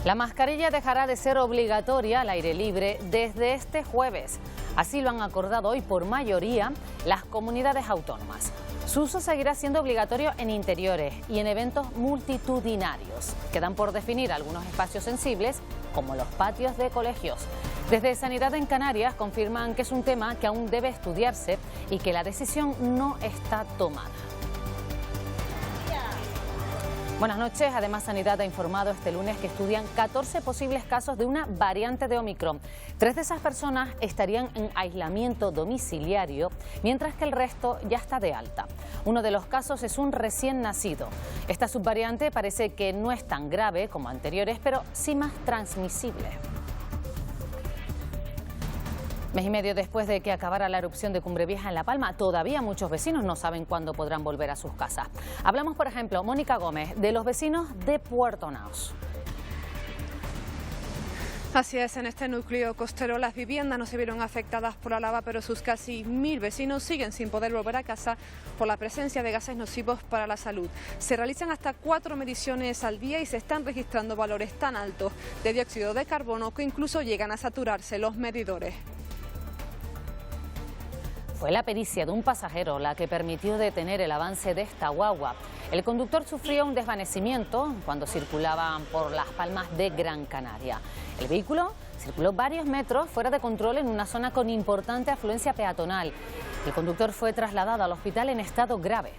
La mascarilla dejará de ser obligatoria al aire libre desde este jueves. Así lo han acordado hoy por mayoría las comunidades autónomas. Su uso seguirá siendo obligatorio en interiores y en eventos multitudinarios. Quedan por definir algunos espacios sensibles, como los patios de colegios. Desde Sanidad en Canarias confirman que es un tema que aún debe estudiarse y que la decisión no está tomada. Buenas noches. Además, Sanidad ha informado este lunes que estudian 14 posibles casos de una variante de Omicron. 3 de esas personas estarían en aislamiento domiciliario, mientras que el resto ya está de alta. Uno de los casos es un recién nacido. Esta subvariante parece que no es tan grave como anteriores, pero sí más transmisible. Mes y medio después de que acabara la erupción de Cumbre Vieja en La Palma, todavía muchos vecinos no saben cuándo podrán volver a sus casas. Hablamos, por ejemplo, Mónica Gómez, de los vecinos de Puerto Naos. Así es, en este núcleo costero las viviendas no se vieron afectadas por la lava, pero sus casi 1000 vecinos siguen sin poder volver a casa por la presencia de gases nocivos para la salud. Se realizan hasta 4 mediciones al día y se están registrando valores tan altos de dióxido de carbono que incluso llegan a saturarse los medidores. Fue la pericia de un pasajero la que permitió detener el avance de esta guagua. El conductor sufrió un desvanecimiento cuando circulaba por Las Palmas de Gran Canaria. El vehículo circuló varios metros fuera de control en una zona con importante afluencia peatonal. El conductor fue trasladado al hospital en estado grave.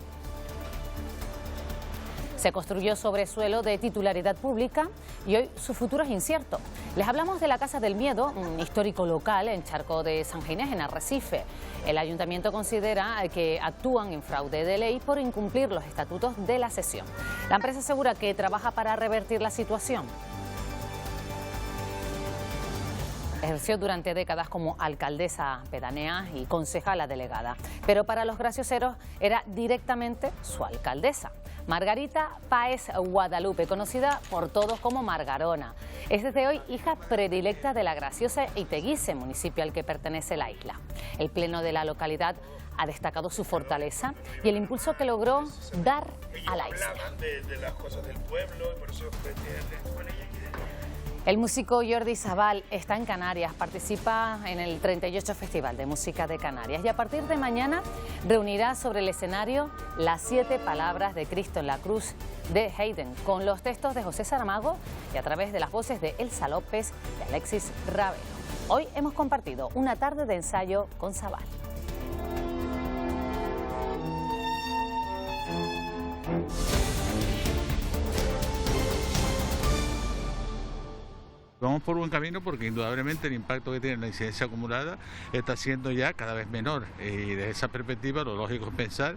Se construyó sobre suelo de titularidad pública y hoy su futuro es incierto. Les hablamos de la Casa del Miedo, un histórico local en Charco de San Ginés, en Arrecife. El ayuntamiento considera que actúan en fraude de ley por incumplir los estatutos de la cesión. La empresa asegura que trabaja para revertir la situación. Ejerció durante décadas como alcaldesa pedánea y concejala delegada, pero para los gracioseros era directamente su alcaldesa. Margarita Páez Guadalupe, conocida por todos como Margarona, es desde hoy hija predilecta de la graciosa Iteguise, municipio al que pertenece la isla. El pleno de la localidad ha destacado su fortaleza y el impulso que logró dar a la isla. De las cosas del pueblo y por eso con ella. El músico Jordi Sabal está en Canarias, participa en el 38 Festival de Música de Canarias y a partir de mañana reunirá sobre el escenario las 7 palabras de Cristo en la cruz de Haydn, con los textos de José Saramago y a través de las voces de Elsa López y Alexis Ravelo. Hoy hemos compartido una tarde de ensayo con Sabal. Vamos por buen camino porque indudablemente el impacto que tiene la incidencia acumulada está siendo ya cada vez menor y desde esa perspectiva lo lógico es pensar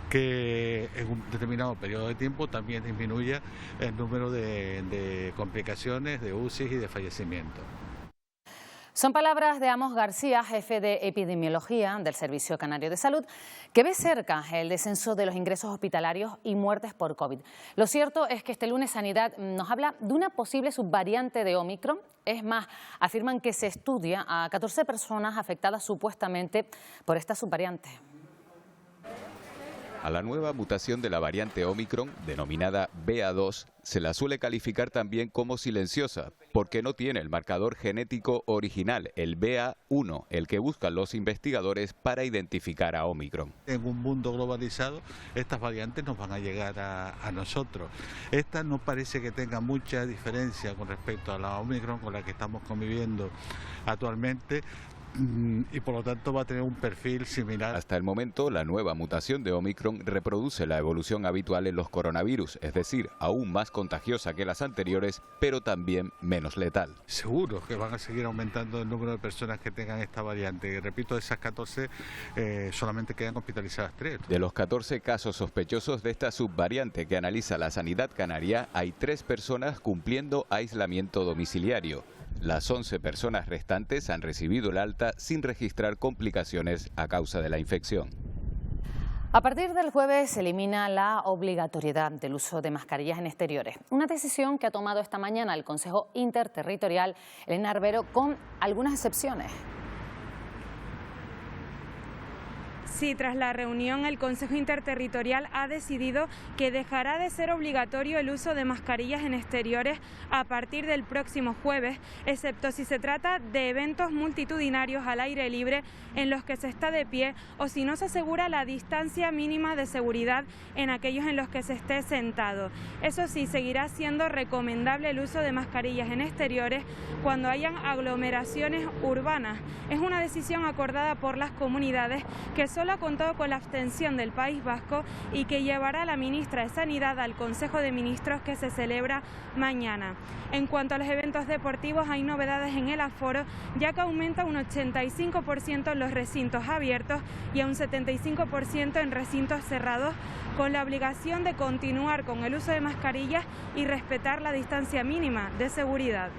que en un determinado periodo de tiempo también disminuya el número de complicaciones, de UCI y de fallecimientos. Son palabras de Amos García, jefe de epidemiología del Servicio Canario de Salud, que ve cerca el descenso de los ingresos hospitalarios y muertes por COVID. Lo cierto es que este lunes Sanidad nos habla de una posible subvariante de Omicron. Es más, afirman que se estudia a 14 personas afectadas supuestamente por esta subvariante. A la nueva mutación de la variante Omicron, denominada BA2, se la suele calificar también como silenciosa, porque no tiene el marcador genético original, el BA1, el que buscan los investigadores para identificar a Omicron. En un mundo globalizado, estas variantes nos van a llegar a nosotros. Esta no parece que tenga mucha diferencia con respecto a la Omicron con la que estamos conviviendo actualmente, y por lo tanto va a tener un perfil similar. Hasta el momento, la nueva mutación de Omicron reproduce la evolución habitual en los coronavirus, es decir, aún más contagiosa que las anteriores, pero también menos letal. Seguro que van a seguir aumentando el número de personas que tengan esta variante. Y repito, de esas 14 solamente quedan hospitalizadas 3. De los 14 casos sospechosos de esta subvariante que analiza la Sanidad Canaria, hay 3 personas cumpliendo aislamiento domiciliario. Las 11 personas restantes han recibido el alta sin registrar complicaciones a causa de la infección. A partir del jueves se elimina la obligatoriedad del uso de mascarillas en exteriores. Una decisión que ha tomado esta mañana el Consejo Interterritorial Elena Arbero con algunas excepciones. Sí, tras la reunión el Consejo Interterritorial ha decidido que dejará de ser obligatorio el uso de mascarillas en exteriores a partir del próximo jueves, excepto si se trata de eventos multitudinarios al aire libre en los que se está de pie o si no se asegura la distancia mínima de seguridad en aquellos en los que se esté sentado. Eso sí, seguirá siendo recomendable el uso de mascarillas en exteriores cuando hayan aglomeraciones urbanas. Es una decisión acordada por las comunidades que solo ha contado con la abstención del País Vasco y que llevará la ministra de Sanidad al Consejo de Ministros que se celebra mañana. En cuanto a los eventos deportivos, hay novedades en el aforo, ya que aumenta un 85% en los recintos abiertos y a un 75% en recintos cerrados, con la obligación de continuar con el uso de mascarillas y respetar la distancia mínima de seguridad.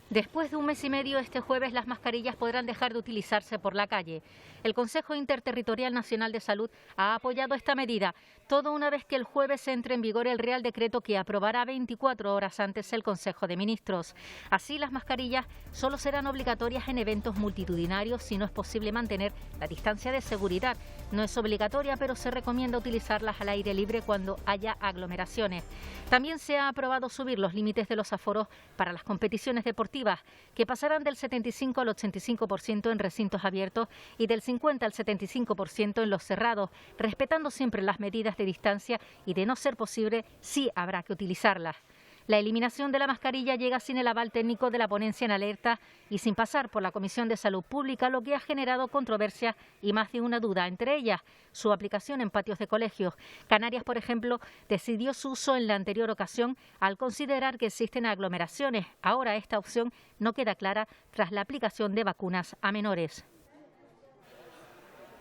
Después de un mes y medio, este jueves las mascarillas podrán dejar de utilizarse por la calle. El Consejo Interterritorial Nacional de Salud ha apoyado esta medida, todo una vez que el jueves entre en vigor el Real Decreto que aprobará 24 horas antes el Consejo de Ministros. Así, las mascarillas solo serán obligatorias en eventos multitudinarios si no es posible mantener la distancia de seguridad. No es obligatoria, pero se recomienda utilizarlas al aire libre cuando haya aglomeraciones. También se ha aprobado subir los límites de los aforos para las competiciones deportivas, que pasarán del 75 al 85% en recintos abiertos y del 50 al 75% en los cerrados, respetando siempre las medidas de distancia y, de no ser posible, sí habrá que utilizarlas. La eliminación de la mascarilla llega sin el aval técnico de la ponencia en alerta y sin pasar por la Comisión de Salud Pública, lo que ha generado controversia y más de una duda, entre ellas su aplicación en patios de colegios. Canarias, por ejemplo, decidió su uso en la anterior ocasión al considerar que existen aglomeraciones. Ahora esta opción no queda clara tras la aplicación de vacunas a menores.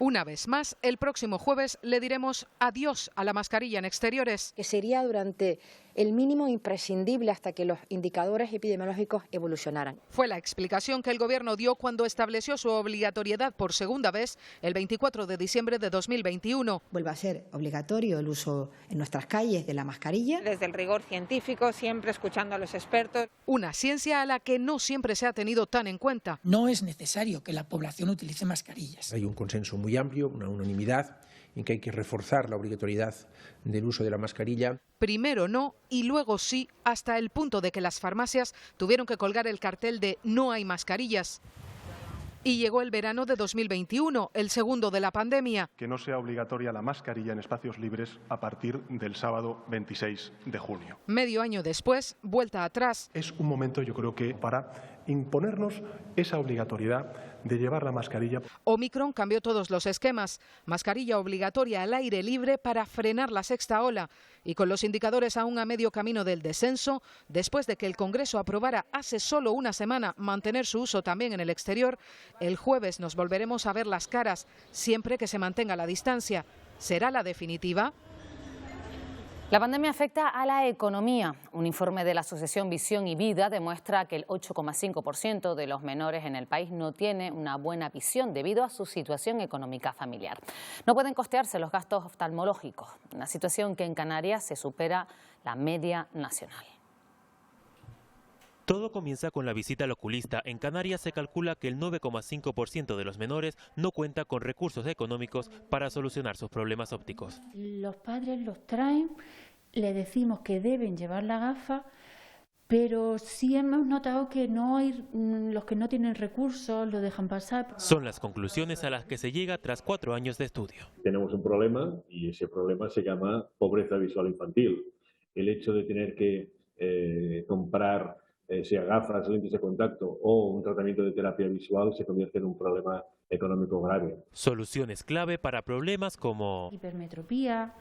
Una vez más, el próximo jueves le diremos adiós a la mascarilla en exteriores. Que sería durante el mínimo imprescindible hasta que los indicadores epidemiológicos evolucionaran. Fue la explicación que el Gobierno dio cuando estableció su obligatoriedad por segunda vez el 24 de diciembre de 2021. Vuelve a ser obligatorio el uso en nuestras calles de la mascarilla. Desde el rigor científico, siempre escuchando a los expertos. Una ciencia a la que no siempre se ha tenido tan en cuenta. No es necesario que la población utilice mascarillas. Hay un consenso muy amplio, una unanimidad, en que hay que reforzar la obligatoriedad del uso de la mascarilla. Primero no y luego sí, hasta el punto de que las farmacias tuvieron que colgar el cartel de "no hay mascarillas". Y llegó el verano de 2021, el segundo de la pandemia. Que no sea obligatoria la mascarilla en espacios libres a partir del sábado 26 de junio. Medio año después, vuelta atrás. Es un momento, yo creo que, para imponernos esa obligatoriedad de llevar la mascarilla. Omicron cambió todos los esquemas. Mascarilla obligatoria al aire libre para frenar la sexta ola. Y con los indicadores aún a medio camino del descenso, después de que el Congreso aprobara hace solo una semana mantener su uso también en el exterior, el jueves nos volveremos a ver las caras, siempre que se mantenga la distancia. ¿Será la definitiva? La pandemia afecta a la economía. Un informe de la Asociación Visión y Vida demuestra que el 8,5% de los menores en el país no tiene una buena visión debido a su situación económica familiar. No pueden costearse los gastos oftalmológicos, una situación que en Canarias se supera la media nacional. Todo comienza con la visita al oculista. En Canarias se calcula que el 9,5% de los menores no cuenta con recursos económicos para solucionar sus problemas ópticos. Los padres los traen, le decimos que deben llevar la gafa, pero sí hemos notado que no hay, los que no tienen recursos lo dejan pasar. Son las conclusiones a las que se llega tras 4 años de estudio. Tenemos un problema y ese problema se llama pobreza visual infantil. El hecho de tener que comprar sea gafas, lentes de contacto o un tratamiento de terapia visual se convierte en un problema económico grave. Soluciones clave para problemas como hipermetropía,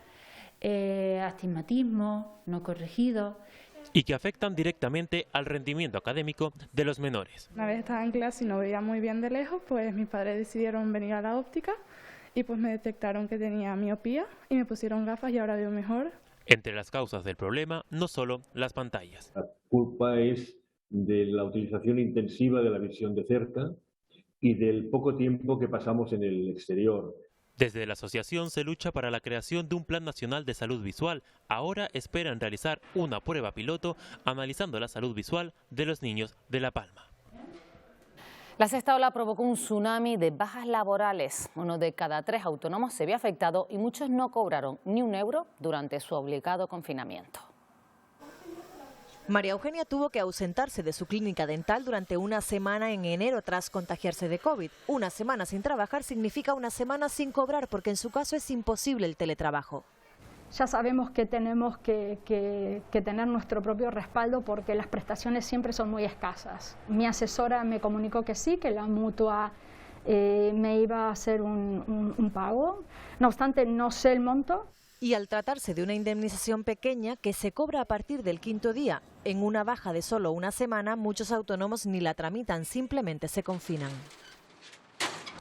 astigmatismo no corregido. Y que afectan directamente al rendimiento académico de los menores. Una vez estaba en clase y no veía muy bien de lejos, pues mis padres decidieron venir a la óptica y pues me detectaron que tenía miopía y me pusieron gafas y ahora veo mejor. Entre las causas del problema, no solo las pantallas. La culpa es de la utilización intensiva de la visión de cerca y del poco tiempo que pasamos en el exterior. Desde la asociación se lucha para la creación de un Plan Nacional de Salud Visual. Ahora esperan realizar una prueba piloto analizando la salud visual de los niños de La Palma. La sexta ola provocó un tsunami de bajas laborales. 1 de cada 3 autónomos se vio afectado y muchos no cobraron ni un euro durante su obligado confinamiento. María Eugenia tuvo que ausentarse de su clínica dental durante una semana en enero tras contagiarse de COVID. Una semana sin trabajar significa una semana sin cobrar, porque en su caso es imposible el teletrabajo. Ya sabemos que tenemos que tener nuestro propio respaldo porque las prestaciones siempre son muy escasas. Mi asesora me comunicó que sí, que la mutua me iba a hacer un pago. No obstante, no sé el monto. Y al tratarse de una indemnización pequeña que se cobra a partir del 5.º día, en una baja de solo una semana, muchos autónomos ni la tramitan, simplemente se confinan.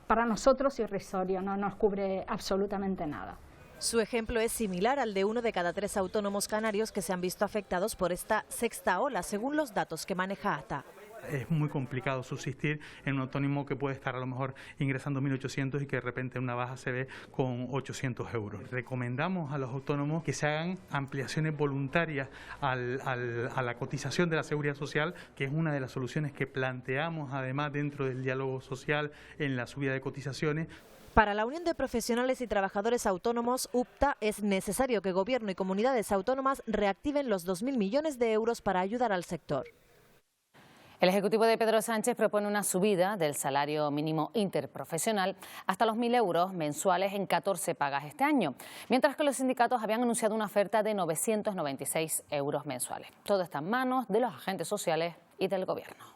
Para nosotros irrisorio, no nos cubre absolutamente nada. Su ejemplo es similar al de 1 de cada 3 autónomos canarios que se han visto afectados por esta sexta ola, según los datos que maneja ATA. Es muy complicado subsistir en un autónomo que puede estar a lo mejor ingresando 1.800 y que de repente en una baja se ve con 800 euros. Recomendamos a los autónomos que se hagan ampliaciones voluntarias a la cotización de la Seguridad Social, que es una de las soluciones que planteamos además dentro del diálogo social en la subida de cotizaciones. Para la Unión de Profesionales y Trabajadores Autónomos, UPTA, es necesario que Gobierno y comunidades autónomas reactiven los 2.000 millones de euros para ayudar al sector. El Ejecutivo de Pedro Sánchez propone una subida del salario mínimo interprofesional hasta los 1.000 euros mensuales en 14 pagas este año, mientras que los sindicatos habían anunciado una oferta de 996 euros mensuales. Todo está en manos de los agentes sociales y del Gobierno.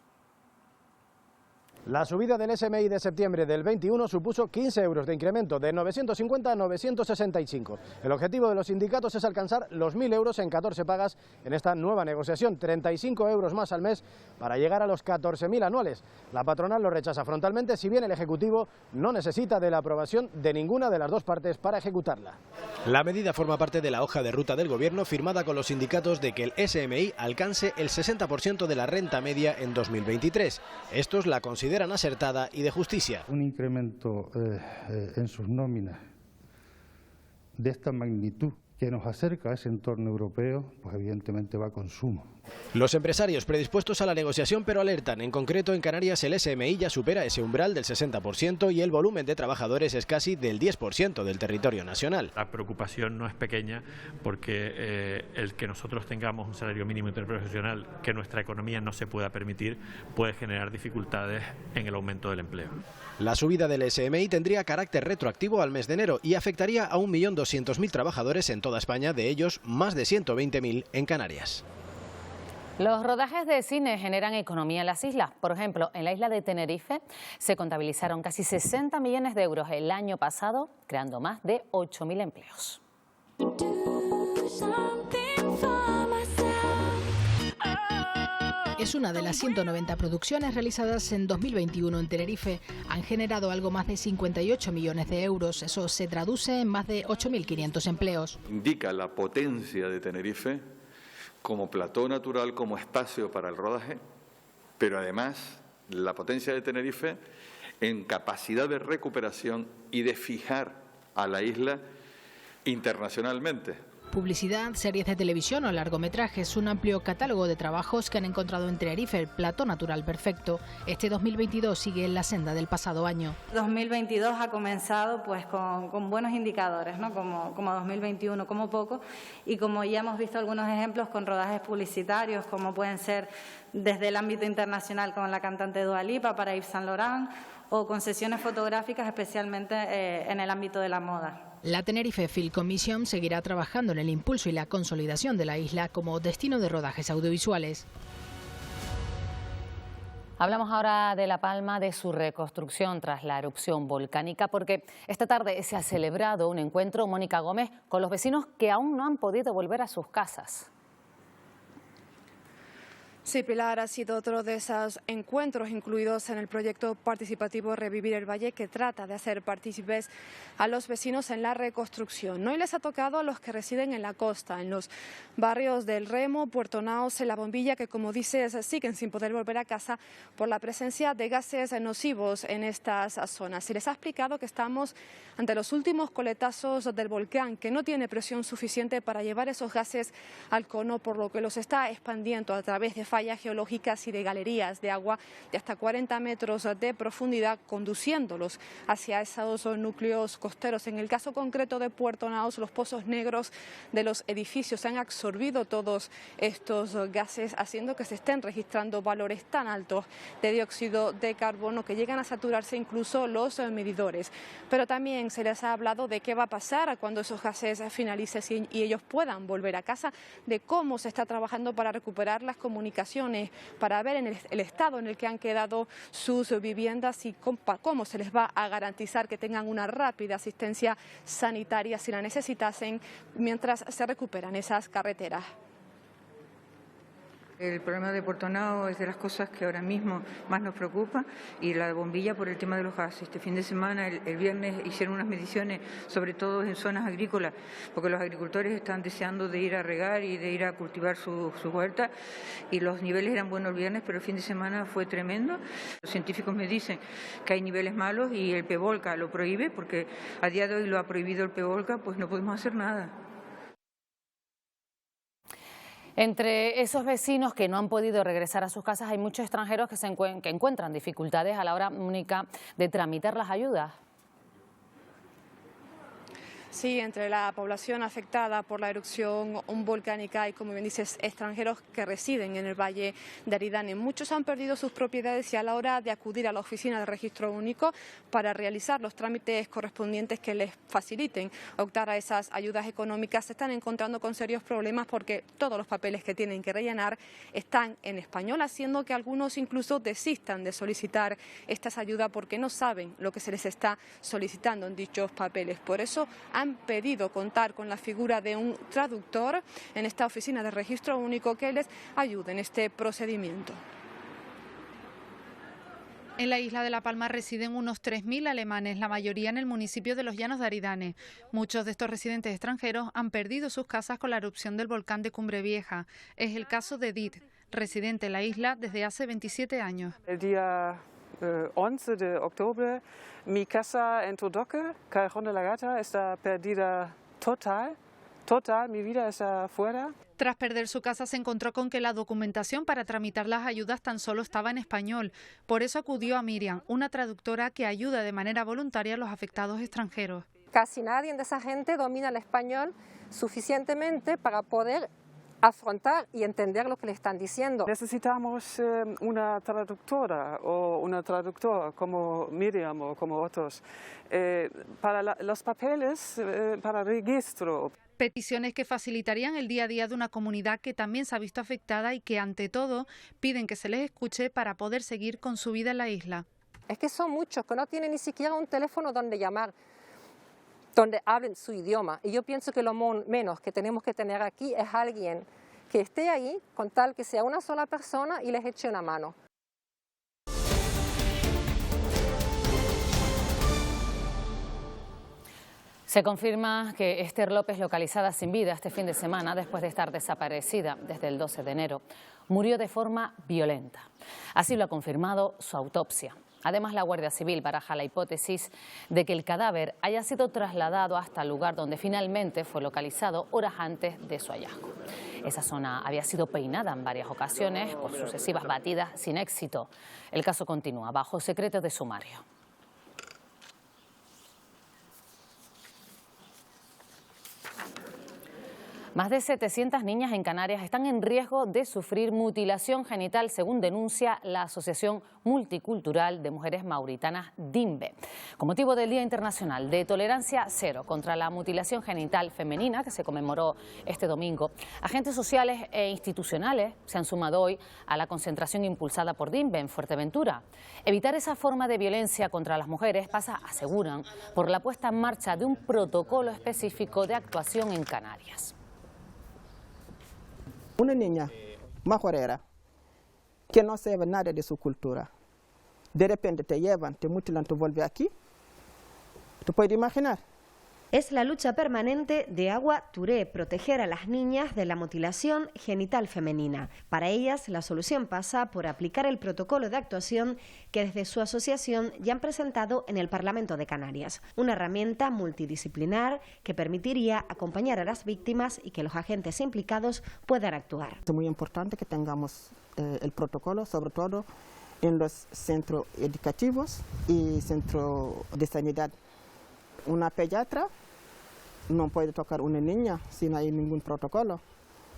La subida del SMI de septiembre del 21 supuso 15 euros de incremento, de 950 a 965. El objetivo de los sindicatos es alcanzar los 1.000 euros en 14 pagas en esta nueva negociación, 35 euros más al mes para llegar a los 14.000 anuales. La patronal lo rechaza frontalmente, si bien el Ejecutivo no necesita de la aprobación de ninguna de las dos partes para ejecutarla. La medida forma parte de la hoja de ruta del Gobierno firmada con los sindicatos de que el SMI alcance el 60% de la renta media en 2023. Estos la consideran acertada y de justicia. Un incremento en sus nóminas de esta magnitud que nos acerca a ese entorno europeo, pues evidentemente va a consumo. Los empresarios predispuestos a la negociación pero alertan. En concreto, en Canarias el SMI ya supera ese umbral del 60% y el volumen de trabajadores es casi del 10% del territorio nacional. La preocupación no es pequeña porque el que nosotros tengamos un salario mínimo interprofesional que nuestra economía no se pueda permitir puede generar dificultades en el aumento del empleo. La subida del SMI tendría carácter retroactivo al mes de enero y afectaría a 1.200.000 trabajadores en toda España, de ellos más de 120.000 en Canarias. Los rodajes de cine generan economía en las islas. Por ejemplo, en la isla de Tenerife se contabilizaron casi 60 millones de euros el año pasado, creando más de 8.000 empleos. Es una de las 190 producciones realizadas en 2021 en Tenerife. Han generado algo más de 58 millones de euros. Eso se traduce en más de 8.500 empleos. Indica la potencia de Tenerife como plató natural, como espacio para el rodaje, pero además la potencia de Tenerife en capacidad de recuperación y de fijar a la isla internacionalmente. Publicidad, series de televisión o largometrajes, un amplio catálogo de trabajos que han encontrado en Tenerife el plató natural perfecto. Este 2022 sigue en la senda del pasado año. 2022 ha comenzado pues con buenos indicadores, ¿no? como 2021 como poco, y como ya hemos visto algunos ejemplos con rodajes publicitarios, como pueden ser desde el ámbito internacional con la cantante Dua Lipa para Yves Saint Laurent, o con sesiones fotográficas especialmente en el ámbito de la moda. La Tenerife Film Commission seguirá trabajando en el impulso y la consolidación de la isla como destino de rodajes audiovisuales. Hablamos ahora de La Palma, de su reconstrucción tras la erupción volcánica, porque esta tarde se ha celebrado un encuentro, Mónica Gómez, con los vecinos que aún no han podido volver a sus casas. Sí, Pilar, ha sido otro de esos encuentros incluidos en el proyecto participativo Revivir el Valle, que trata de hacer partícipes a los vecinos en la reconstrucción. Hoy les ha tocado a los que residen en la costa, en los barrios del Remo, Puerto Naos, en La Bombilla, que como dices siguen sin poder volver a casa por la presencia de gases nocivos en estas zonas. Se les ha explicado que estamos ante los últimos coletazos del volcán, que no tiene presión suficiente para llevar esos gases al cono, por lo que los está expandiendo a través de fallas geológicas y de galerías de agua de hasta 40 metros de profundidad, conduciéndolos hacia esos núcleos costeros. En el caso concreto de Puerto Naos, los pozos negros de los edificios han absorbido todos estos gases, haciendo que se estén registrando valores tan altos de dióxido de carbono que llegan a saturarse incluso los medidores. Pero también se les ha hablado de qué va a pasar cuando esos gases finalicen y ellos puedan volver a casa, de cómo se está trabajando para recuperar las comunicaciones, para ver en el estado en el que han quedado sus viviendas y cómo se les va a garantizar que tengan una rápida asistencia sanitaria si la necesitasen mientras se recuperan esas carreteras. El problema de Puerto Naos es de las cosas que ahora mismo más nos preocupa, y la bombilla por el tema de los gases. Este fin de semana, el viernes, hicieron unas mediciones, sobre todo en zonas agrícolas, porque los agricultores están deseando de ir a regar y de ir a cultivar su huerta, y los niveles eran buenos el viernes, pero el fin de semana fue tremendo. Los científicos me dicen que hay niveles malos y el PEVOLCA lo prohíbe, porque a día de hoy lo ha prohibido el PEVOLCA, pues no podemos hacer nada. Entre esos vecinos que no han podido regresar a sus casas hay muchos extranjeros que encuentran dificultades a la hora, Mónica, de tramitar las ayudas. Sí, entre la población afectada por la erupción volcánica hay, como bien dices, extranjeros que residen en el Valle de Aridane. Muchos han perdido sus propiedades y a la hora de acudir a la oficina de registro único para realizar los trámites correspondientes que les faciliten optar a esas ayudas económicas, se están encontrando con serios problemas porque todos los papeles que tienen que rellenar están en español, haciendo que algunos incluso desistan de solicitar estas ayudas porque no saben lo que se les está solicitando en dichos papeles. Por eso han pedido contar con la figura de un traductor en esta oficina de registro único que les ayude en este procedimiento. En la isla de La Palma residen unos 3.000 alemanes, la mayoría en el municipio de Los Llanos de Aridane. Muchos de estos residentes extranjeros han perdido sus casas con la erupción del volcán de Cumbre Vieja. Es el caso de Edith, residente en la isla desde hace 27 años. El día 11 de octubre, mi casa en Todoque, Callejón de la Gata, está perdida total, mi vida está fuera. Tras perder su casa se encontró con que la documentación para tramitar las ayudas tan solo estaba en español. Por eso acudió a Miriam, una traductora que ayuda de manera voluntaria a los afectados extranjeros. Casi nadie de esa gente domina el español suficientemente para poder afrontar y entender lo que le están diciendo. Necesitamos una traductora o una traductora como Miriam o como otros para los papeles, para registro. Peticiones que facilitarían el día a día de una comunidad que también se ha visto afectada y que ante todo piden que se les escuche para poder seguir con su vida en la isla. Es que son muchos que no tienen ni siquiera un teléfono donde llamar, donde hablen su idioma. Y yo pienso que lo menos que tenemos que tener aquí es alguien que esté ahí, con tal que sea una sola persona y les eche una mano. Se confirma que Esther López, localizada sin vida este fin de semana después de estar desaparecida desde el 12 de enero, murió de forma violenta. Así lo ha confirmado su autopsia. Además, la Guardia Civil baraja la hipótesis de que el cadáver haya sido trasladado hasta el lugar donde finalmente fue localizado horas antes de su hallazgo. Esa zona había sido peinada en varias ocasiones por sucesivas batidas sin éxito. El caso continúa bajo secreto de sumario. Más de 700 niñas en Canarias están en riesgo de sufrir mutilación genital, según denuncia la Asociación Multicultural de Mujeres Mauritanas, DIMBE. Con motivo del Día Internacional de Tolerancia Cero contra la Mutilación Genital Femenina, que se conmemoró este domingo, agentes sociales e institucionales se han sumado hoy a la concentración impulsada por DIMBE en Fuerteventura. Evitar esa forma de violencia contra las mujeres pasa, aseguran, por la puesta en marcha de un protocolo específico de actuación en Canarias. Una niña majorera que no sabe nada de su cultura, de repente te llevan, te mutilan, te vuelves aquí. ¿Te puedes imaginar? Es la lucha permanente de Agua Touré, proteger a las niñas de la mutilación genital femenina. Para ellas, la solución pasa por aplicar el protocolo de actuación que desde su asociación ya han presentado en el Parlamento de Canarias. Una herramienta multidisciplinar que permitiría acompañar a las víctimas y que los agentes implicados puedan actuar. Es muy importante que tengamos el protocolo, sobre todo en los centros educativos y centros de sanidad. Una pediatra no puede tocar una niña si no hay ningún protocolo.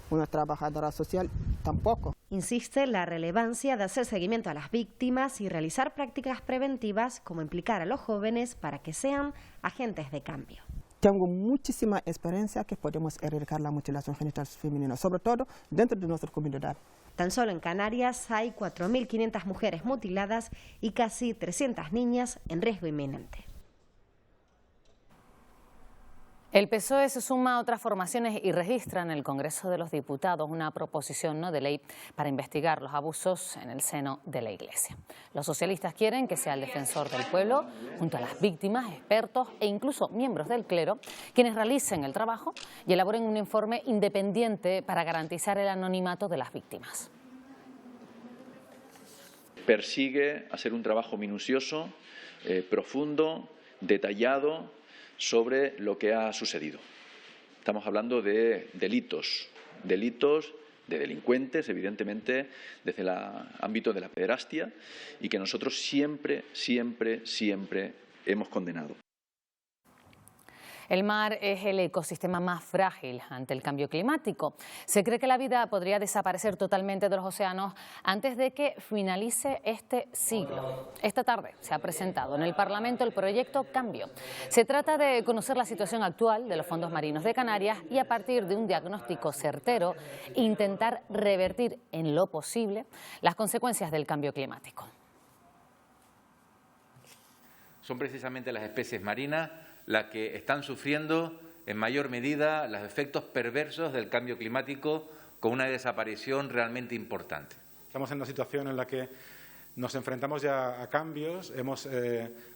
Una trabajadora social tampoco. Insiste en la relevancia de hacer seguimiento a las víctimas y realizar prácticas preventivas como implicar a los jóvenes para que sean agentes de cambio. Tengo muchísima experiencia que podemos erradicar la mutilación genital femenina, sobre todo dentro de nuestra comunidad. Tan solo en Canarias hay 4.500 mujeres mutiladas y casi 300 niñas en riesgo inminente. El PSOE se suma a otras formaciones y registra en el Congreso de los Diputados una proposición no de ley para investigar los abusos en el seno de la Iglesia. Los socialistas quieren que sea el defensor del pueblo, junto a las víctimas, expertos e incluso miembros del clero, quienes realicen el trabajo y elaboren un informe independiente para garantizar el anonimato de las víctimas. Persigue hacer un trabajo minucioso, profundo, detallado, sobre lo que ha sucedido. Estamos hablando de delitos de delincuentes, evidentemente, desde el ámbito de la pederastia, y que nosotros siempre hemos condenado. El mar es el ecosistema más frágil ante el cambio climático. Se cree que la vida podría desaparecer totalmente de los océanos antes de que finalice este siglo. Esta tarde se ha presentado en el Parlamento el proyecto Cambio. Se trata de conocer la situación actual de los fondos marinos de Canarias y, a partir de un diagnóstico certero, intentar revertir en lo posible las consecuencias del cambio climático. Son precisamente las especies marinas las que están sufriendo en mayor medida los efectos perversos del cambio climático, con una desaparición realmente importante. Estamos en una situación en la que nos enfrentamos ya a cambios, hemos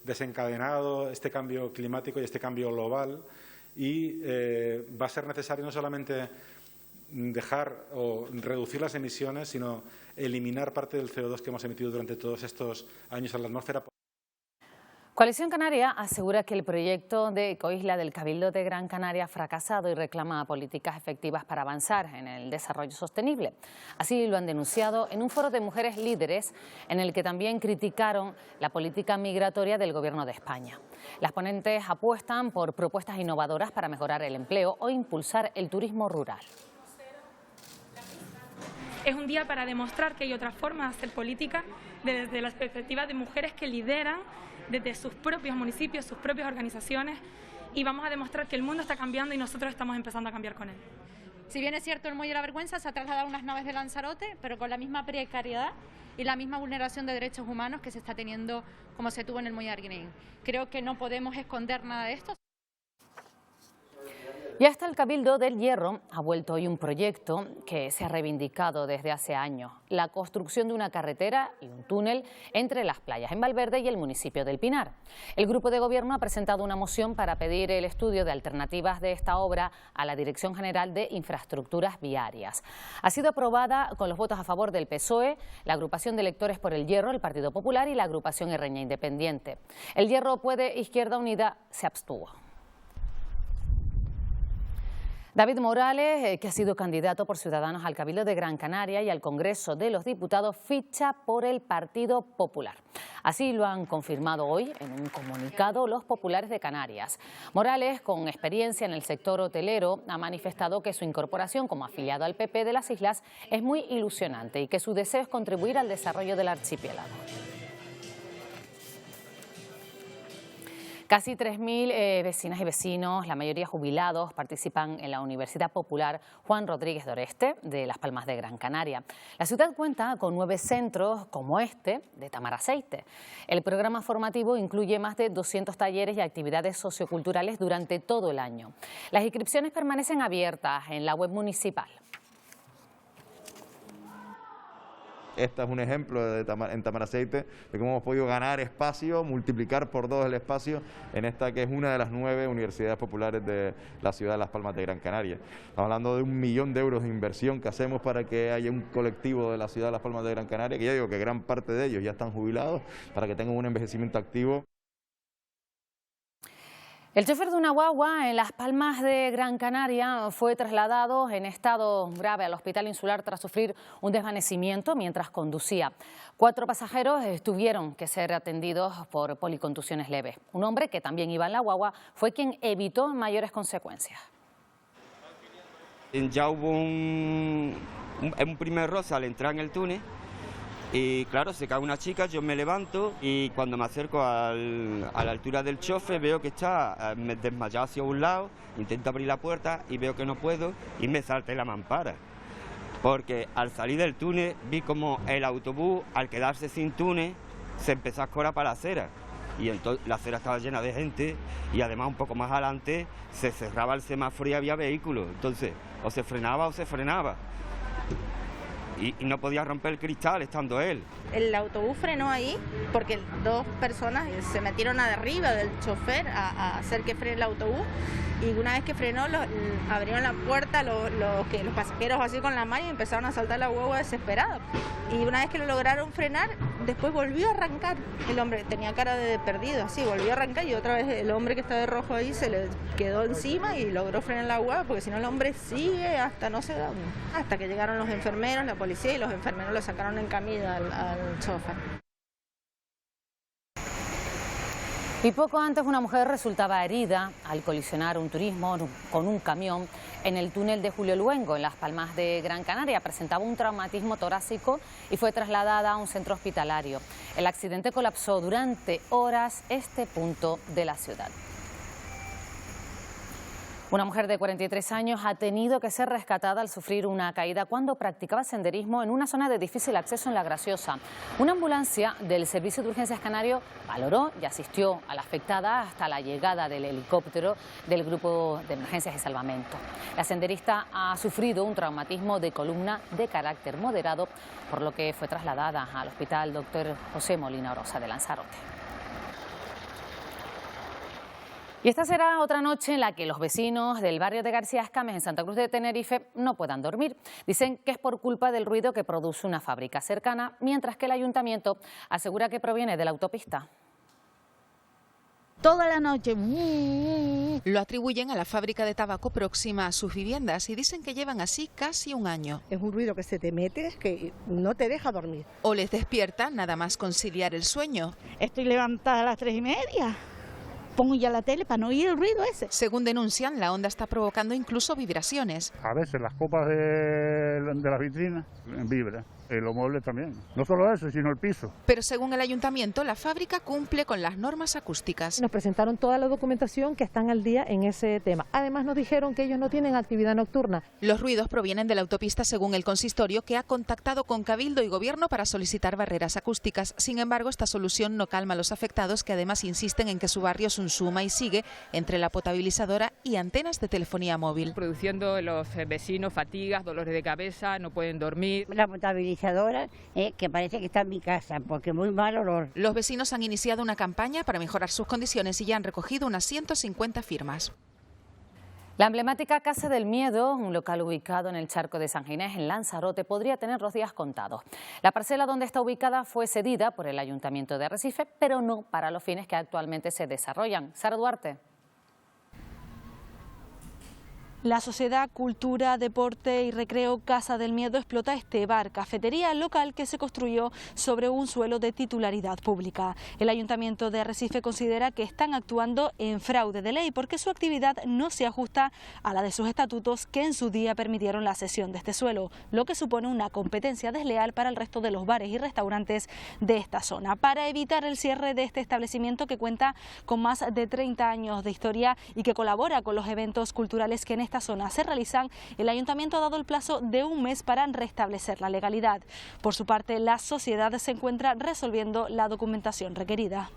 desencadenado este cambio climático y este cambio global, y va a ser necesario no solamente dejar o reducir las emisiones, sino eliminar parte del CO2 que hemos emitido durante todos estos años a la atmósfera. Coalición Canaria asegura que el proyecto de Ecoisla del Cabildo de Gran Canaria ha fracasado y reclama políticas efectivas para avanzar en el desarrollo sostenible. Así lo han denunciado en un foro de mujeres líderes en el que también criticaron la política migratoria del Gobierno de España. Las ponentes apuestan por propuestas innovadoras para mejorar el empleo o impulsar el turismo rural. Es un día para demostrar que hay otras formas de hacer política desde la perspectiva de mujeres que lideran desde sus propios municipios, sus propias organizaciones, y vamos a demostrar que el mundo está cambiando y nosotros estamos empezando a cambiar con él. Si bien es cierto, el Muelle de la Vergüenza se ha trasladado a unas naves de Lanzarote, pero con la misma precariedad y la misma vulneración de derechos humanos que se está teniendo como se tuvo en el Muelle de Arguineguín. Creo que no podemos esconder nada de esto. Y hasta el Cabildo del Hierro ha vuelto hoy un proyecto que se ha reivindicado desde hace años: la construcción de una carretera y un túnel entre las playas en Valverde y el municipio del Pinar. El grupo de gobierno ha presentado una moción para pedir el estudio de alternativas de esta obra a la Dirección General de Infraestructuras Viarias. Ha sido aprobada con los votos a favor del PSOE, la Agrupación de Electores por el Hierro, el Partido Popular y la Agrupación Herreña Independiente. El Hierro Puede Izquierda Unida se abstuvo. David Morales, que ha sido candidato por Ciudadanos al Cabildo de Gran Canaria y al Congreso de los Diputados, ficha por el Partido Popular. Así lo han confirmado hoy en un comunicado los populares de Canarias. Morales, con experiencia en el sector hotelero, ha manifestado que su incorporación como afiliado al PP de las Islas es muy ilusionante y que su deseo es contribuir al desarrollo del archipiélago. Casi 3.000 vecinas y vecinos, la mayoría jubilados, participan en la Universidad Popular Juan Rodríguez de Oreste de Las Palmas de Gran Canaria. La ciudad cuenta con 9 centros como este de Tamaraceite. El programa formativo incluye más de 200 talleres y actividades socioculturales durante todo el año. Las inscripciones permanecen abiertas en la web municipal. Esta es un ejemplo en Tamaraceite de cómo hemos podido ganar espacio, multiplicar por 2 el espacio en esta que es una de las 9 universidades populares de la ciudad de Las Palmas de Gran Canaria. Estamos hablando de 1 millón de euros de inversión que hacemos para que haya un colectivo de la ciudad de Las Palmas de Gran Canaria, que ya digo que gran parte de ellos ya están jubilados, para que tengan un envejecimiento activo. El chofer de una guagua en Las Palmas de Gran Canaria fue trasladado en estado grave al Hospital Insular tras sufrir un desvanecimiento mientras conducía. 4 pasajeros tuvieron que ser atendidos por policontusiones leves. Un hombre que también iba en la guagua fue quien evitó mayores consecuencias. Ya hubo un primer roce al entrar en el túnel. Y claro, se cae una chica, yo me levanto y cuando me acerco a la altura del chofer veo que está desmayado hacia un lado, intento abrir la puerta y veo que no puedo y me salté la mampara. Porque al salir del túnel vi como el autobús, al quedarse sin túnel, se empezó a escorar para la acera. Y entonces la acera estaba llena de gente y además un poco más adelante se cerraba el semáforo y había vehículos. Entonces o se frenaba o se frenaba. Y no podía romper el cristal estando él. El autobús frenó ahí porque 2 personas se metieron arriba del chofer a hacer que frene el autobús, y una vez que frenó abrieron la puerta los pasajeros así con la mano y empezaron a saltar la guagua desesperada. Y una vez que lo lograron frenar, después volvió a arrancar. El hombre tenía cara de perdido, así, volvió a arrancar y otra vez el hombre que está de rojo ahí se le quedó encima y logró frenar la guagua, porque si no el hombre sigue hasta no sé dónde. Hasta que llegaron los enfermeros, la policía, y los enfermeros lo sacaron en camilla al chofer. Y poco antes una mujer resultaba herida al colisionar un turismo con un camión en el túnel de Julio Luengo, en Las Palmas de Gran Canaria. Presentaba un traumatismo torácico y fue trasladada a un centro hospitalario. El accidente colapsó durante horas este punto de la ciudad. Una mujer de 43 años ha tenido que ser rescatada al sufrir una caída cuando practicaba senderismo en una zona de difícil acceso en La Graciosa. Una ambulancia del Servicio de Urgencias Canario valoró y asistió a la afectada hasta la llegada del helicóptero del Grupo de Emergencias y Salvamento. La senderista ha sufrido un traumatismo de columna de carácter moderado, por lo que fue trasladada al Hospital Dr. José Molina Orosa de Lanzarote. Y esta será otra noche en la que los vecinos del barrio de García Escames, en Santa Cruz de Tenerife, no puedan dormir. Dicen que es por culpa del ruido que produce una fábrica cercana, mientras que el ayuntamiento asegura que proviene de la autopista. Toda la noche. Lo atribuyen a la fábrica de tabaco próxima a sus viviendas y dicen que llevan así casi un año. Es un ruido que se te mete, que no te deja dormir. O les despierta nada más conciliar el sueño. Estoy levantada a las 3:30. Pongo ya la tele para no oír el ruido ese. Según denuncian, la onda está provocando incluso vibraciones. A veces las copas de las vitrinas vibran. Los muebles también. No solo eso, sino el piso. Pero según el ayuntamiento, la fábrica cumple con las normas acústicas. Nos presentaron toda la documentación que están al día en ese tema. Además nos dijeron que ellos no tienen actividad nocturna. Los ruidos provienen de la autopista según el consistorio, que ha contactado con Cabildo y Gobierno para solicitar barreras acústicas. Sin embargo, esta solución no calma a los afectados, que además insisten en que su barrio es un suma y sigue entre la potabilizadora y antenas de telefonía móvil. Produciendo los vecinos fatigas, dolores de cabeza, no pueden dormir. La potabilizadora, que parece que está en mi casa, porque muy mal olor. Los vecinos han iniciado una campaña para mejorar sus condiciones y ya han recogido unas 150 firmas. La emblemática Casa del Miedo, un local ubicado en el Charco de San Ginés, en Lanzarote, podría tener los días contados. La parcela donde está ubicada fue cedida por el Ayuntamiento de Arrecife, pero no para los fines que actualmente se desarrollan. Sara Duarte. La Sociedad Cultura, Deporte y Recreo Casa del Miedo explota este bar, cafetería local que se construyó sobre un suelo de titularidad pública. El Ayuntamiento de Arrecife considera que están actuando en fraude de ley porque su actividad no se ajusta a la de sus estatutos, que en su día permitieron la cesión de este suelo, lo que supone una competencia desleal para el resto de los bares y restaurantes de esta zona. Para evitar el cierre de este establecimiento, que cuenta con más de 30 años de historia y que colabora con los eventos culturales que en esta zona se realizan, el Ayuntamiento ha dado el plazo de un mes para restablecer la legalidad. Por su parte, la sociedad se encuentra resolviendo la documentación requerida.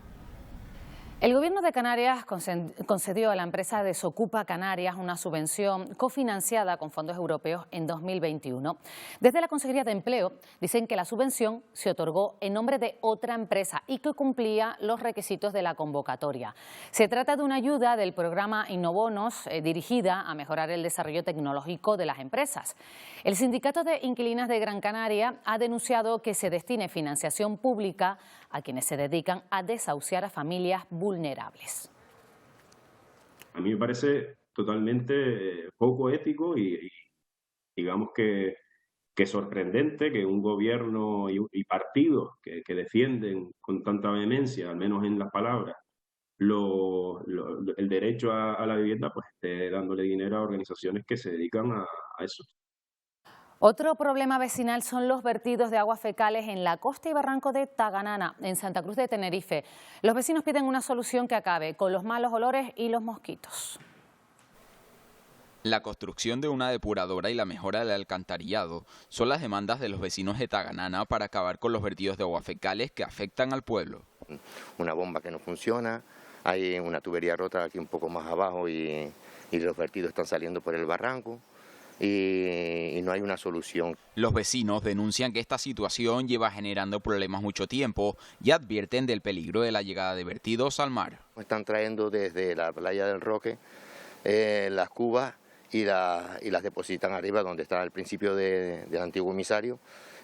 El Gobierno de Canarias concedió a la empresa Desocupa Canarias una subvención cofinanciada con fondos europeos en 2021. Desde la Consejería de Empleo dicen que la subvención se otorgó en nombre de otra empresa y que cumplía los requisitos de la convocatoria. Se trata de una ayuda del programa Innobonos dirigida a mejorar el desarrollo tecnológico de las empresas. El Sindicato de Inquilinas de Gran Canaria ha denunciado que se destine financiación pública a quienes se dedican a desahuciar a familias vulnerables. A mí me parece totalmente poco ético y digamos que sorprendente que un gobierno y partidos que defienden con tanta vehemencia, al menos en las palabras, el derecho a la vivienda, pues esté dándole dinero a organizaciones que se dedican a eso. Otro problema vecinal son los vertidos de aguas fecales en la costa y barranco de Taganana, en Santa Cruz de Tenerife. Los vecinos piden una solución que acabe con los malos olores y los mosquitos. La construcción de una depuradora y la mejora del alcantarillado son las demandas de los vecinos de Taganana para acabar con los vertidos de aguas fecales que afectan al pueblo. Una bomba que no funciona, hay una tubería rota aquí un poco más abajo y los vertidos están saliendo por el barranco. Y no hay una solución. Los vecinos denuncian que esta situación lleva generando problemas mucho tiempo y advierten del peligro de la llegada de vertidos al mar. Están trayendo desde la playa del Roque las cubas y las depositan arriba donde está el principio del antiguo emisario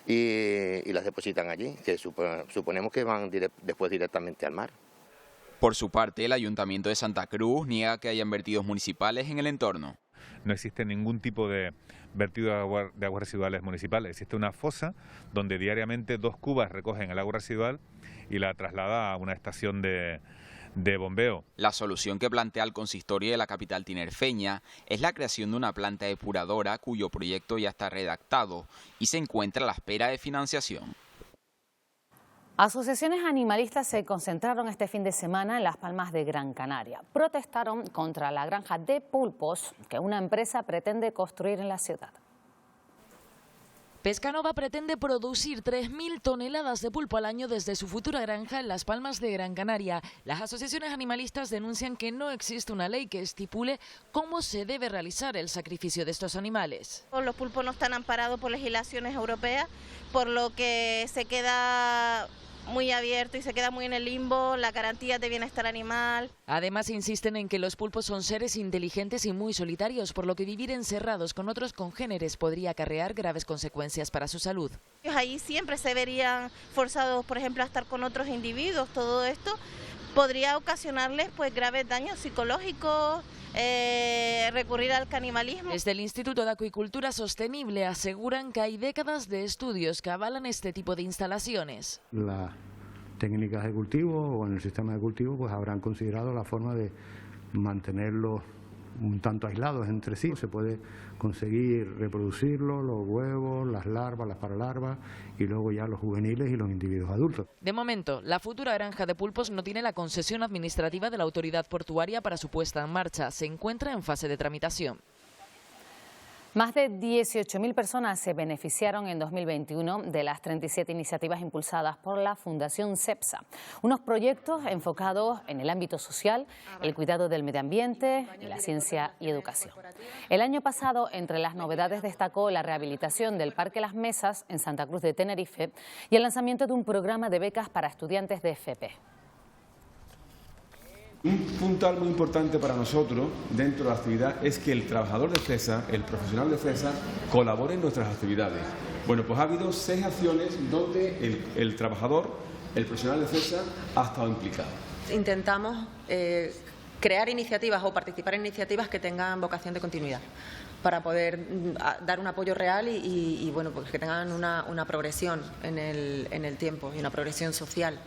y las depositan allí, que suponemos que van después directamente al mar. Por su parte, el Ayuntamiento de Santa Cruz niega que hayan vertidos municipales en el entorno. No existe ningún tipo de vertido de aguas residuales municipales. Existe una fosa donde diariamente 2 cubas recogen el agua residual y la traslada a una estación de bombeo. La solución que plantea el consistorio de la capital tinerfeña es la creación de una planta depuradora cuyo proyecto ya está redactado y se encuentra a la espera de financiación. Asociaciones animalistas se concentraron este fin de semana en Las Palmas de Gran Canaria. Protestaron contra la granja de pulpos que una empresa pretende construir en la ciudad. Pescanova pretende producir 3.000 toneladas de pulpo al año desde su futura granja en Las Palmas de Gran Canaria. Las asociaciones animalistas denuncian que no existe una ley que estipule cómo se debe realizar el sacrificio de estos animales. Los pulpos no están amparados por legislaciones europeas, por lo que se queda muy abierto y se queda muy en el limbo la garantía de bienestar animal. Además insisten en que los pulpos son seres inteligentes y muy solitarios, por lo que vivir encerrados con otros congéneres podría acarrear graves consecuencias para su salud. Ahí siempre se verían forzados, por ejemplo, a estar con otros individuos. Todo esto podría ocasionarles pues graves daños psicológicos, recurrir al canibalismo. Desde el Instituto de Acuicultura Sostenible aseguran que hay décadas de estudios que avalan este tipo de instalaciones. Las técnicas de cultivo o en el sistema de cultivo pues habrán considerado la forma de mantenerlos un tanto aislados entre sí. Se puede conseguir reproducirlos, los huevos, las larvas, las paralarvas y luego ya los juveniles y los individuos adultos. De momento, la futura granja de pulpos no tiene la concesión administrativa de la autoridad portuaria para su puesta en marcha. Se encuentra en fase de tramitación. Más de 18.000 personas se beneficiaron en 2021 de las 37 iniciativas impulsadas por la Fundación CEPSA. Unos proyectos enfocados en el ámbito social, el cuidado del medio ambiente y la ciencia y educación. El año pasado, entre las novedades destacó la rehabilitación del Parque Las Mesas en Santa Cruz de Tenerife y el lanzamiento de un programa de becas para estudiantes de FP. Un punto muy importante para nosotros dentro de la actividad es que el trabajador de FESA, el profesional de FESA, colabore en nuestras actividades. Bueno, pues ha habido 6 acciones donde el trabajador, el profesional de FESA, ha estado implicado. Intentamos crear iniciativas o participar en iniciativas que tengan vocación de continuidad para poder dar un apoyo real y bueno, pues que tengan una progresión en el tiempo y una progresión social.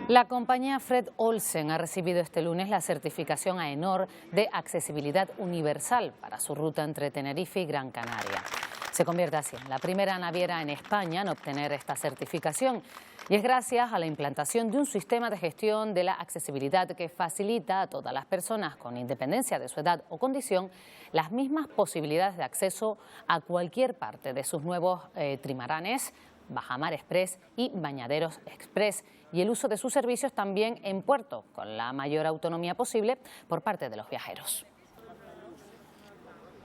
La compañía Fred Olsen ha recibido este lunes la certificación AENOR de accesibilidad universal para su ruta entre Tenerife y Gran Canaria. Se convierte así en la primera naviera en España en obtener esta certificación y es gracias a la implantación de un sistema de gestión de la accesibilidad que facilita a todas las personas con independencia de su edad o condición las mismas posibilidades de acceso a cualquier parte de sus nuevos trimaranes Bajamar Express y Bañaderos Express, y el uso de sus servicios también en puerto, con la mayor autonomía posible por parte de los viajeros.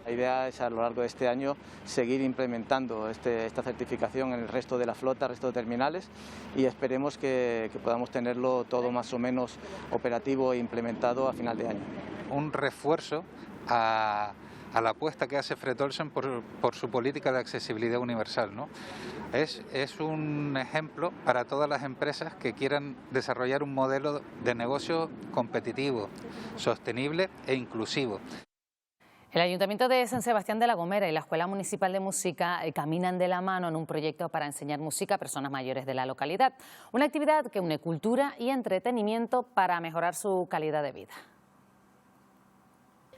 La idea es a lo largo de este año seguir implementando esta certificación en el resto de la flota, el resto de terminales, y esperemos que podamos tenerlo todo más o menos operativo e implementado a final de año. Un refuerzo a la apuesta que hace Fred Olsen por su política de accesibilidad universal, ¿no? Es un ejemplo para todas las empresas que quieran desarrollar un modelo de negocio competitivo, sostenible e inclusivo. El Ayuntamiento de San Sebastián de la Gomera y la Escuela Municipal de Música caminan de la mano en un proyecto para enseñar música a personas mayores de la localidad. Una actividad que une cultura y entretenimiento para mejorar su calidad de vida.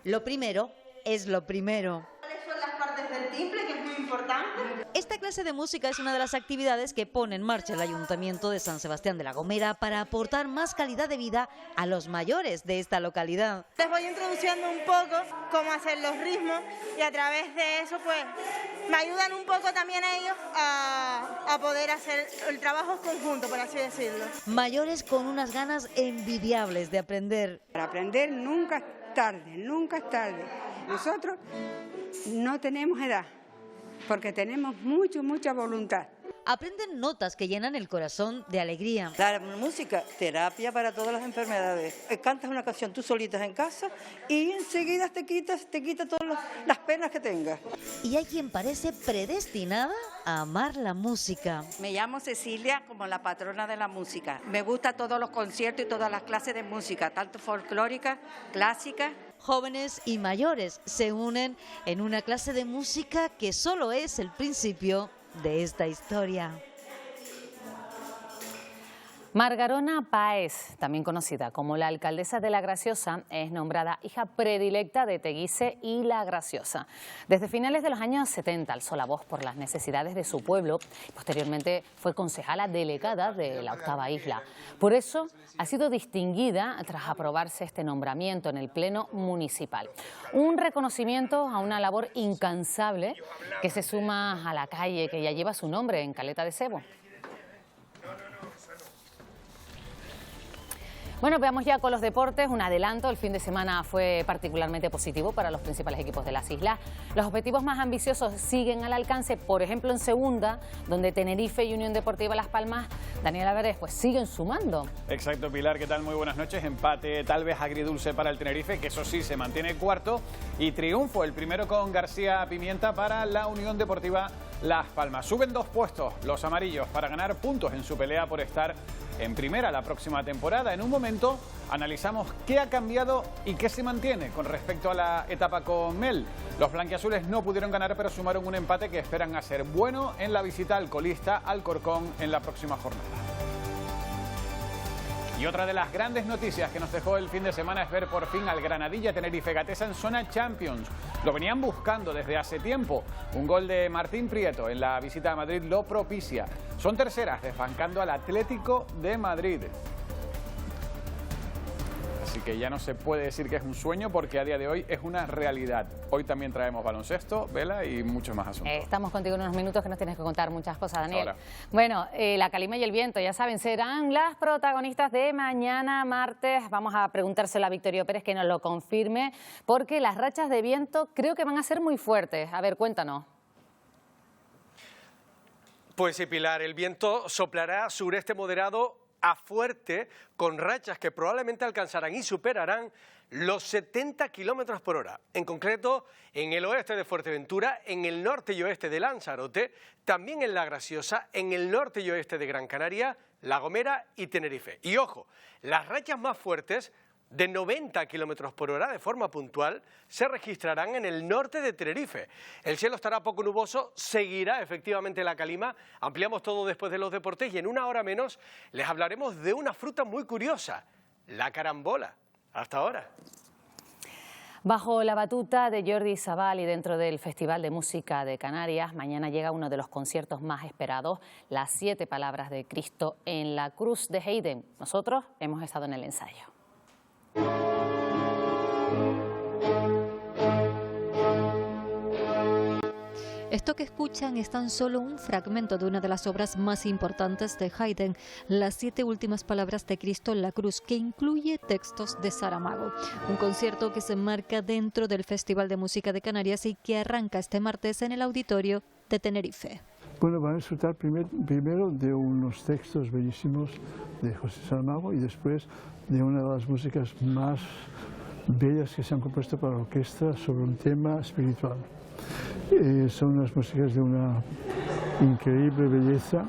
Lo primero es lo primero. ¿Cuáles son las partes del timbre, que es muy importante? Esta clase de música es una de las actividades que pone en marcha el Ayuntamiento de San Sebastián de la Gomera para aportar más calidad de vida a los mayores de esta localidad. Les voy introduciendo un poco cómo hacer los ritmos y a través de eso pues me ayudan un poco también a ellos a poder hacer el trabajo conjunto, por así decirlo. Mayores con unas ganas envidiables de aprender. Para aprender nunca es tarde, nunca es tarde. Nosotros no tenemos edad, porque tenemos mucha voluntad. Aprenden notas que llenan el corazón de alegría. La música, terapia para todas las enfermedades. Cantas una canción tú solitas en casa y enseguida te quita todas las penas que tengas. Y hay quien parece predestinada a amar la música. Me llamo Cecilia, como la patrona de la música. Me gustan todos los conciertos y todas las clases de música, tanto folclórica, clásica. Jóvenes y mayores se unen en una clase de música que solo es el principio de esta historia. Margarona Páez, también conocida como la alcaldesa de La Graciosa, es nombrada hija predilecta de Teguise y La Graciosa. Desde finales de los años 70 alzó la voz por las necesidades de su pueblo y posteriormente fue concejala delegada de la octava isla. Por eso ha sido distinguida tras aprobarse este nombramiento en el Pleno Municipal. Un reconocimiento a una labor incansable que se suma a la calle que ya lleva su nombre en Caleta de Cebo. Bueno, veamos ya con los deportes. Un adelanto, el fin de semana fue particularmente positivo para los principales equipos de las islas. Los objetivos más ambiciosos siguen al alcance, por ejemplo en segunda, donde Tenerife y Unión Deportiva Las Palmas, Daniel Álvarez, pues siguen sumando. Exacto, Pilar, ¿qué tal? Muy buenas noches. Empate tal vez agridulce para el Tenerife, que eso sí se mantiene cuarto, y triunfo, el primero con García Pimienta para la Unión Deportiva Las Palmas. Suben 2 puestos los amarillos para ganar puntos en su pelea por estar en primera la próxima temporada. En un momento analizamos qué ha cambiado y qué se mantiene con respecto a la etapa con Mel. Los blanquiazules no pudieron ganar, pero sumaron un empate que esperan a ser bueno en la visita al colista Alcorcón en la próxima jornada. Y otra de las grandes noticias que nos dejó el fin de semana es ver por fin al Granadilla Tenerife Gatesa en zona Champions. Lo venían buscando desde hace tiempo. Un gol de Martín Prieto en la visita a Madrid lo propicia. Son terceras, desbancando al Atlético de Madrid. Así que ya no se puede decir que es un sueño, porque a día de hoy es una realidad. Hoy también traemos baloncesto, vela y muchos más asuntos. Estamos contigo en unos minutos que nos tienes que contar muchas cosas, Daniel. Ahora. Bueno, la calima y el viento, ya saben, serán las protagonistas de mañana martes. Vamos a preguntárselo a Victorio Pérez que nos lo confirme, porque las rachas de viento creo que van a ser muy fuertes. A ver, cuéntanos. Pues sí, Pilar, el viento soplará sureste moderado a fuerte, con rachas que probablemente alcanzarán y superarán los 70 kilómetros por hora. En concreto, en el oeste de Fuerteventura, en el norte y oeste de Lanzarote, también en La Graciosa, en el norte y oeste de Gran Canaria, La Gomera y Tenerife. Y ojo, las rachas más fuertes, de 90 kilómetros por hora de forma puntual, se registrarán en el norte de Tenerife. El cielo estará poco nuboso, seguirá efectivamente la calima. Ampliamos todo después de los deportes y en una hora menos les hablaremos de una fruta muy curiosa, la carambola. Hasta ahora. Bajo la batuta de Jordi Sabal y dentro del Festival de Música de Canarias, mañana llega uno de los conciertos más esperados, las 7 palabras de Cristo en la cruz de Haydn. Nosotros hemos estado en el ensayo. Esto que escuchan es tan solo un fragmento de una de las obras más importantes de Haydn, Las 7 últimas palabras de Cristo en la cruz, que incluye textos de Saramago. Un concierto que se enmarca dentro del Festival de Música de Canarias y que arranca este martes en el auditorio de Tenerife. Bueno, van a disfrutar primero de unos textos bellísimos de José Saramago y después de una de las músicas más bellas que se han compuesto para la orquesta sobre un tema espiritual. Son unas músicas de una increíble belleza,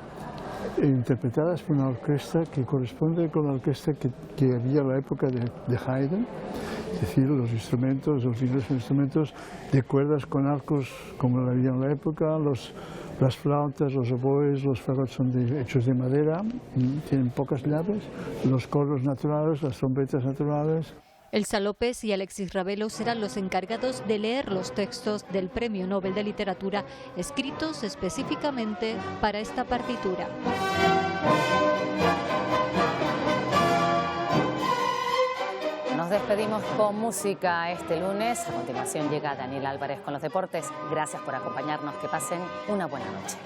interpretadas por una orquesta que corresponde con la orquesta que había en la época de Haydn, es decir, los instrumentos de cuerdas con arcos como la había en la época, las flautas, los oboes, los fagots son hechos de madera, tienen pocas llaves, los cornos naturales, las trompetas naturales. Elsa López y Alexis Ravelo serán los encargados de leer los textos del Premio Nobel de Literatura escritos específicamente para esta partitura. Nos despedimos con música este lunes. A continuación llega Daniel Álvarez con los deportes. Gracias por acompañarnos. Que pasen una buena noche.